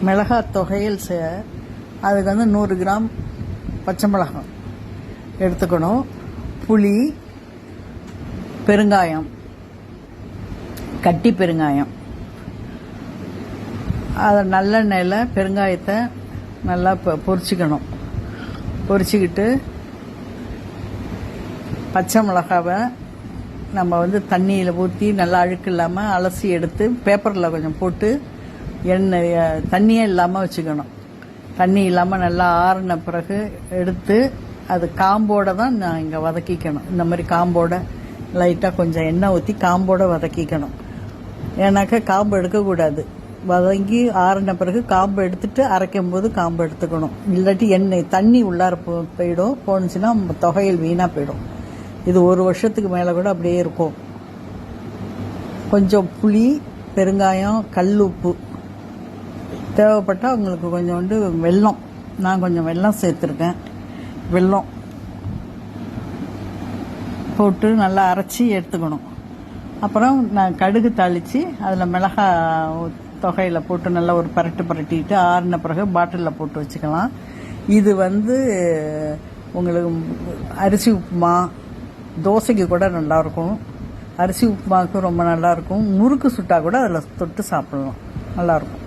மிளகாய் தொகையல் அதுக்கு 100 கிராம் பச்சை மிளகாய் எடுத்துக்கணும். புளி, பெருங்காயம், கட்டி பெருங்காயம், அதை நல்லெண்ணெயில் பெருங்காயத்தை நல்லா பொரிச்சிக்கணும். பொரிச்சிக்கிட்டு பச்சை மிளகாவை நம்ம தண்ணியில் ஊற்றி நல்லா அழுக்கு இல்லாமல் அலசி எடுத்து பேப்பரில் கொஞ்சம் போட்டு எண்ணெய் தண்ணியே இல்லாமல் வச்சுக்கணும். தண்ணி இல்லாமல் நல்லா ஆறின பிறகு எடுத்து அது காம்போடு தான் நான் இங்கே வதக்கிக்கணும். இந்த மாதிரி காம்போட லைட்டாக கொஞ்சம் எண்ணெய் ஊற்றி காம்போடு வதக்கிக்கணும். ஏன்னாக்கா காம்பு எடுக்கக்கூடாது. வதங்கி ஆறின பிறகு காம்பு எடுத்துட்டு அரைக்கும் போது காம்பு எடுத்துக்கணும். இல்லாட்டி எண்ணெய் தண்ணி உள்ளார போயிடும். போணுச்சுன்னா தொகையில் வீணாக போயிடும். இது 1 வருஷத்துக்கு மேலே கூட அப்படியே இருக்கும். கொஞ்சம் புளி, பெருங்காயம், கல் உப்பு, தேவைப்பட்டால் உங்களுக்கு கொஞ்சோண்டு வெல்லம், நான் கொஞ்சம் வெல்லம் சேர்த்துருக்கேன். வெல்லம் போட்டு நல்லா அரைச்சி எடுத்துக்கணும். அப்புறம் நான் கடுகு தாளித்து அதில் மிளகாய் தொகையில் போட்டு நல்லா ஒரு பரட்டிட்டு ஆறின பிறகு பாட்டிலில் போட்டு வச்சுக்கலாம். இது உங்களுக்கு அரிசி உப்புமா, தோசைக்கு கூட நல்லாயிருக்கும். அரிசி உப்புமாவுக்கு ரொம்ப நல்லாயிருக்கும். முறுக்கு சுட்டா கூட அதில் தொட்டு சாப்பிடலாம், நல்லாயிருக்கும்.